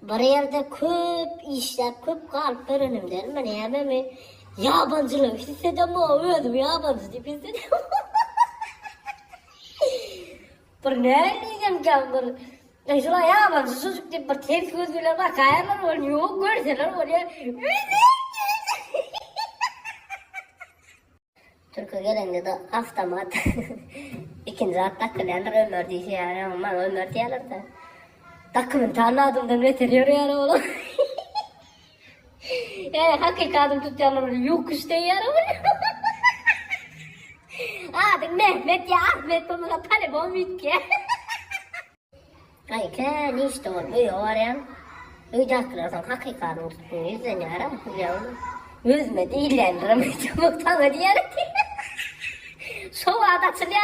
Bir yerde köp işlep, köp kalıp önümden men hememi yabancılık hissedem o özüm yabancı deyip hissedem. Bir ne diyeceğim ki bir şuna yabancı çocuk deyip bir ters gözüyle bakayarlar ol yok görseler ol ya. Türkiye gelende de haftamat ikinci at takılanlar Ömer diye yani ama Ömer diyorlar da takımın tanıdığımdan veteriyor yani oğlum. Yani hakikaten tutuyorlar yok işte yani. Adı Mehmet ya Ahmet bana talep olmuyor ki. Ay ki ne işte oluyor yani. Öydaklarsan hakikaten tutuyor yüzden yaram yavrum. Yüzme değillendirim çabuk tanı diyelim ki. Şovada açılıyor.